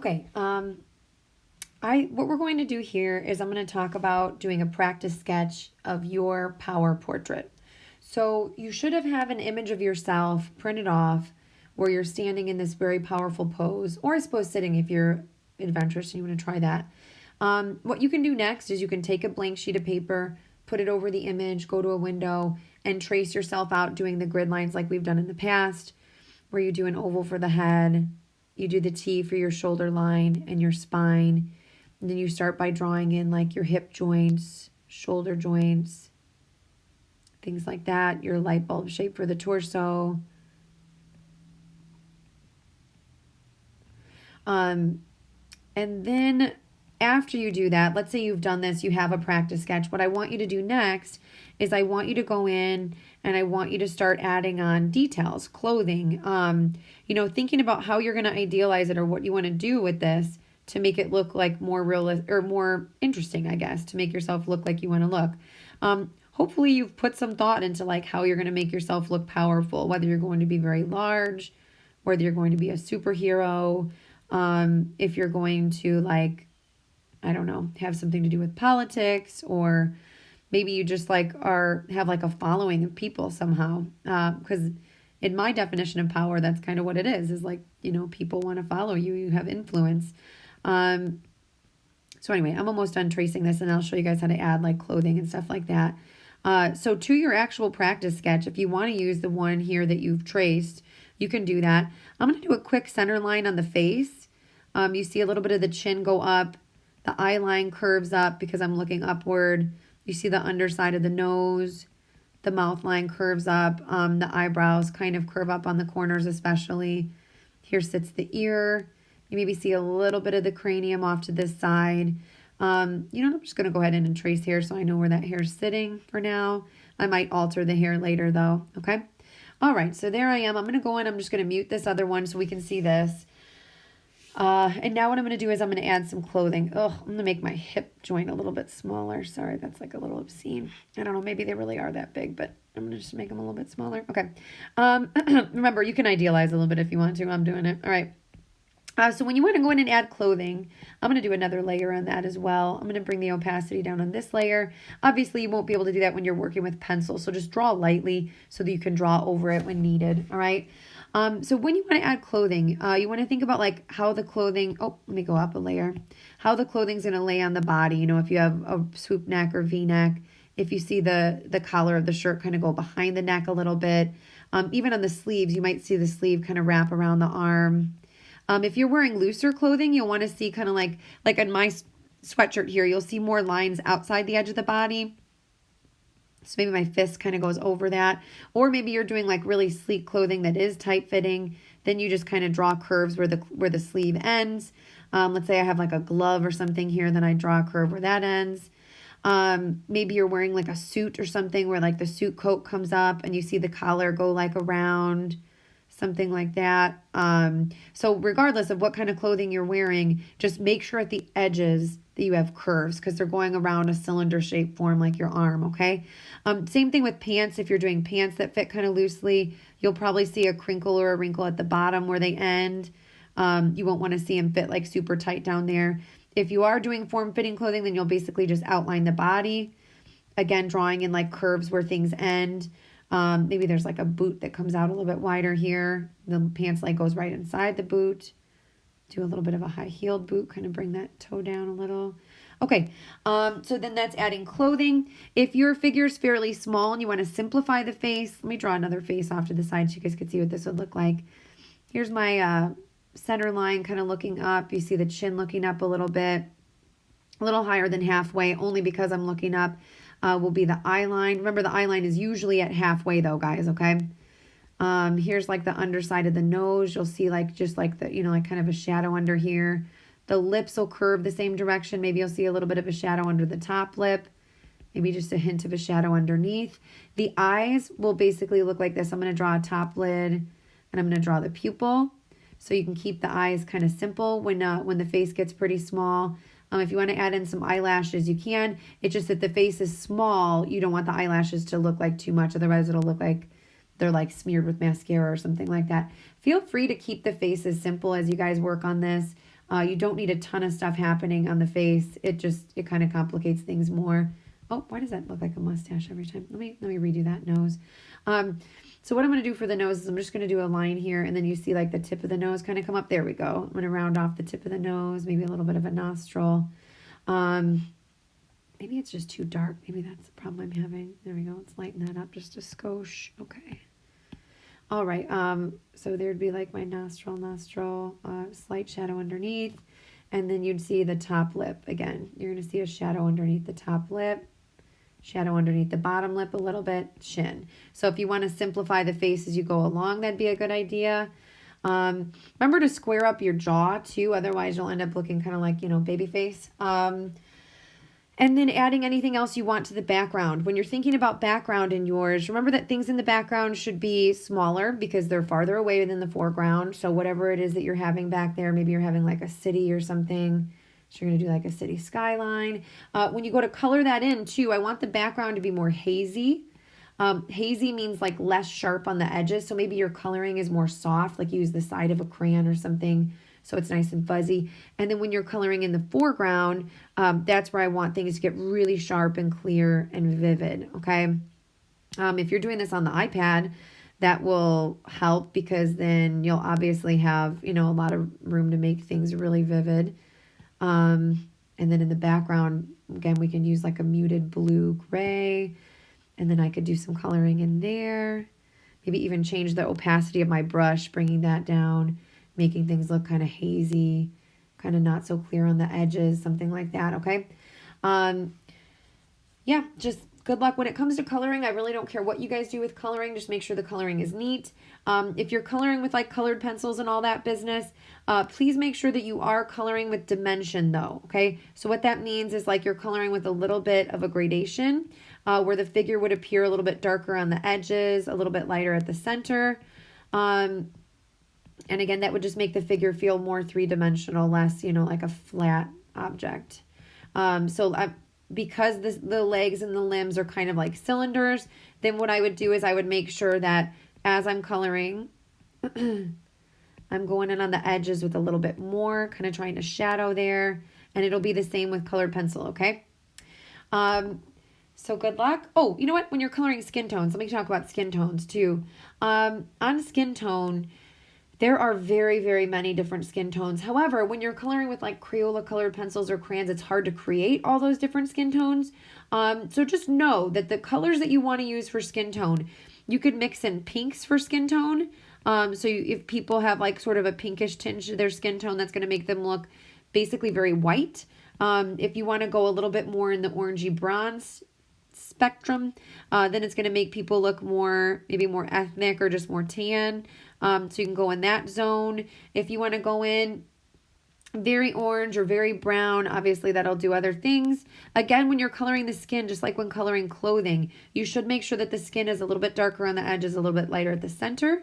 Okay, what we're going to do here is I'm going to talk about doing a practice sketch of your power portrait. So you should have an image of yourself printed off where you're standing in this very powerful pose, or I suppose sitting if you're adventurous and you want to try that. What you can do next is you can take a blank sheet of paper, put it over the image, go to a window, and trace yourself out doing the grid lines like we've done in the past, where you do an oval for the head, you do the T for your shoulder line and your spine. And then you start by drawing in like your hip joints, shoulder joints, things like that, your light bulb shape for the torso. And then after you do that, let's say you've done this, you have a practice sketch. What I want you to do next is I want you to go in and I want you to start adding on details, clothing, thinking about how you're going to idealize it or what you want to do with this to make it look like more realistic or more interesting, I guess, to make yourself look like you want to look. Hopefully you've put some thought into like how you're going to make yourself look powerful, whether you're going to be very large, whether you're going to be a superhero, if you're going to I don't know, have something to do with politics, or maybe you just have like a following of people somehow. Because in my definition of power, that's kind of what it is like, people want to follow you, you have influence. So anyway, I'm almost done tracing this and I'll show you guys how to add like clothing and stuff like that. So to your actual practice sketch, if you want to use the one here that you've traced, you can do that. I'm going to do a quick center line on the face. You see a little bit of the chin go up. The eye line curves up because I'm looking upward. You see the underside of the nose. The mouth line curves up. The eyebrows kind of curve up on the corners especially. Here sits the ear. You maybe see a little bit of the cranium off to this side. I'm just going to go ahead and trace here so I know where that hair is sitting for now. I might alter the hair later though, okay? All right, so there I am. I'm going to go in. I'm just going to mute this other one so we can see this. And now what I'm going to do is I'm going to add some clothing. I'm going to make my hip joint a little bit smaller. Sorry, that's like a little obscene. I don't know, maybe they really are that big, but I'm going to just make them a little bit smaller. Okay. Remember, you can idealize a little bit if you want to. I'm doing it. All right. So when you want to go in and add clothing, I'm going to do another layer on that as well. I'm going to bring the opacity down on this layer. Obviously, you won't be able to do that when you're working with pencil, so just draw lightly so that you can draw over it when needed, all right? So when you want to add clothing, you want to think about like how the clothing, let me go up a layer, how the clothing's going to lay on the body. If you have a swoop neck or V-neck, if you see the collar of the shirt kind of go behind the neck a little bit, even on the sleeves, you might see the sleeve kind of wrap around the arm. If you're wearing looser clothing, you'll want to see kind of like on my sweatshirt here, you'll see more lines outside the edge of the body. So maybe my fist kind of goes over that. Or maybe you're doing like really sleek clothing that is tight fitting. Then you just kind of draw curves where the sleeve ends. Let's say I have like a glove or something here, then I draw a curve where that ends. Maybe you're wearing like a suit or something where like the suit coat comes up and you see the collar go like around. Something like that. So regardless of what kind of clothing you're wearing, just make sure at the edges that you have curves because they're going around a cylinder shaped form like your arm, okay? Same thing with pants. If you're doing pants that fit kind of loosely, you'll probably see a crinkle or a wrinkle at the bottom where they end. You won't want to see them fit like super tight down there. If you are doing form-fitting clothing, then you'll basically just outline the body. Again, drawing in like curves where things end. Maybe there's like a boot that comes out a little bit wider here. The pants leg goes right inside the boot. Do a little bit of a high-heeled boot, kind of bring that toe down a little. Okay, so then that's adding clothing. If your figure is fairly small and you want to simplify the face, let me draw another face off to the side so you guys can see what this would look like. Here's my center line kind of looking up. You see the chin looking up a little bit, a little higher than halfway, only because I'm looking up. Will be the eye line. Remember, the eye line is usually at halfway though, guys, okay? Here's like the underside of the nose. You'll see like just like the, like kind of a shadow under here. The lips will curve the same direction. Maybe you'll see a little bit of a shadow under the top lip. Maybe just a hint of a shadow underneath. The eyes will basically look like this. I'm going to draw a top lid and I'm going to draw the pupil. So you can keep the eyes kind of simple when the face gets pretty small. If you want to add in some eyelashes, you can. It's just that the face is small. You don't want the eyelashes to look like too much. Otherwise, it'll look like they're like smeared with mascara or something like that. Feel free to keep the face as simple as you guys work on this. You don't need a ton of stuff happening on the face. It kind of complicates things more. Oh, why does that look like a mustache every time? Let me redo that nose. So what I'm going to do for the nose is I'm just going to do a line here, and then you see like the tip of the nose kind of come up. There we go. I'm going to round off the tip of the nose, maybe a little bit of a nostril. Maybe it's just too dark. Maybe that's the problem I'm having. There we go. Let's lighten that up just a skosh. Okay. All right. So there'd be like my nostril, slight shadow underneath. And then you'd see the top lip again. You're going to see a shadow underneath the top lip, shadow underneath the bottom lip a little bit, chin. So if you want to simplify the face as you go along, that'd be a good idea. Remember to square up your jaw too. Otherwise you'll end up looking kind of like, baby face. And then adding anything else you want to the background. When you're thinking about background in yours, remember that things in the background should be smaller because they're farther away than the foreground. So whatever it is that you're having back there, maybe you're having like a city or something. So you're going to do like a city skyline. When you go to color that in too, I want the background to be more hazy. Hazy means like less sharp on the edges. So maybe your coloring is more soft, like you use the side of a crayon or something. So it's nice and fuzzy. And then when you're coloring in the foreground, that's where I want things to get really sharp and clear and vivid, okay? If you're doing this on the iPad, that will help because then you'll obviously have, a lot of room to make things really vivid. And then in the background, again, we can use like a muted blue-gray. And then I could do some coloring in there. Maybe even change the opacity of my brush, bringing that down, making things look kind of hazy, kind of not so clear on the edges, something like that, okay? Yeah, just good luck. When it comes to coloring, I really don't care what you guys do with coloring. Just make sure the coloring is neat. If you're coloring with like colored pencils and all that business, please make sure that you are coloring with dimension though, okay? So what that means is like you're coloring with a little bit of a gradation where the figure would appear a little bit darker on the edges, a little bit lighter at the center. And again, that would just make the figure feel more three-dimensional, less, like a flat object. Because the legs and the limbs are kind of like cylinders, then what I would do is I would make sure that as I'm coloring, I'm going in on the edges with a little bit more, kind of trying to shadow there. And it'll be the same with colored pencil, okay? So good luck. Oh, you know what? When you're coloring skin tones, let me talk about skin tones too. On skin tone, there are very, very many different skin tones. However, when you're coloring with like Crayola colored pencils or crayons, it's hard to create all those different skin tones. So just know that the colors that you want to use for skin tone, you could mix in pinks for skin tone. If people have like sort of a pinkish tinge to their skin tone, that's going to make them look basically very white. If you want to go a little bit more in the orangey bronze spectrum, then it's going to make people look maybe more ethnic or just more tan. So you can go in that zone. If you want to go in very orange or very brown, obviously that'll do other things. Again, when you're coloring the skin, just like when coloring clothing, you should make sure that the skin is a little bit darker on the edges, a little bit lighter at the center.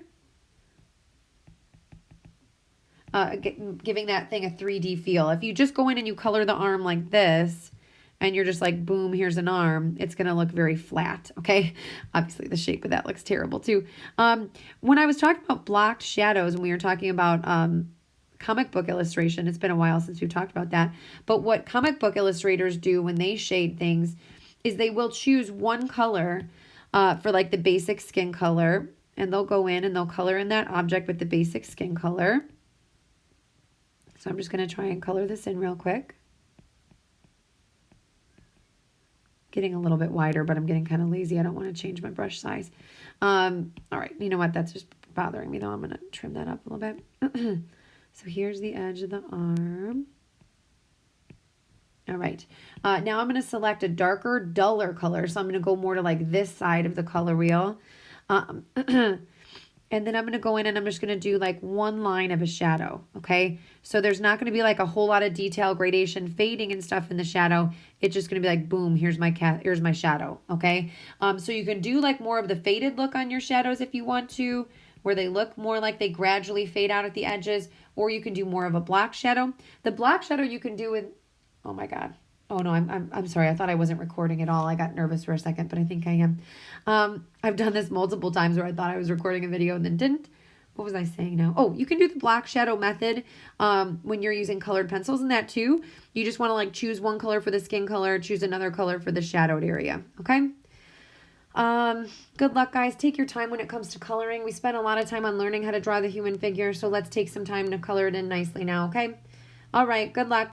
Giving that thing a 3D feel. If you just go in and you color the arm like this, and you're just like, boom, here's an arm, it's going to look very flat, okay? Obviously, the shape of that looks terrible, too. When I was talking about blocked shadows, when we were talking about comic book illustration, it's been a while since we've talked about that, but what comic book illustrators do when they shade things is they will choose one color for like the basic skin color, and they'll go in and they'll color in that object with the basic skin color. So I'm just going to try and color this in real quick. Getting a little bit wider, but I'm getting kind of lazy. I don't want to change my brush size. All right, you know what? That's just bothering me though. I'm going to trim that up a little bit. So here's the edge of the arm. All right. Now I'm going to select a darker, duller color. So I'm going to go more to like this side of the color wheel. And then I'm going to go in and I'm just going to do like one line of a shadow, okay? So there's not going to be like a whole lot of detail, gradation, fading and stuff in the shadow. It's just going to be like, boom, here's my shadow, okay? So you can do like more of the faded look on your shadows if you want to, where they look more like they gradually fade out at the edges, or you can do more of a black shadow. The black shadow you can do with, oh my God. Oh no, I'm sorry. I thought I wasn't recording at all. I got nervous for a second, but I think I am. I've done this multiple times where I thought I was recording a video and then didn't. what was I saying now? Oh, you can do the black shadow method when you're using colored pencils in that too. You just want to like choose one color for the skin color, choose another color for the shadowed area, okay? Good luck, guys. Take your time when it comes to coloring. We spent a lot of time on learning how to draw the human figure, so let's take some time to color it in nicely now, okay? All right, good luck.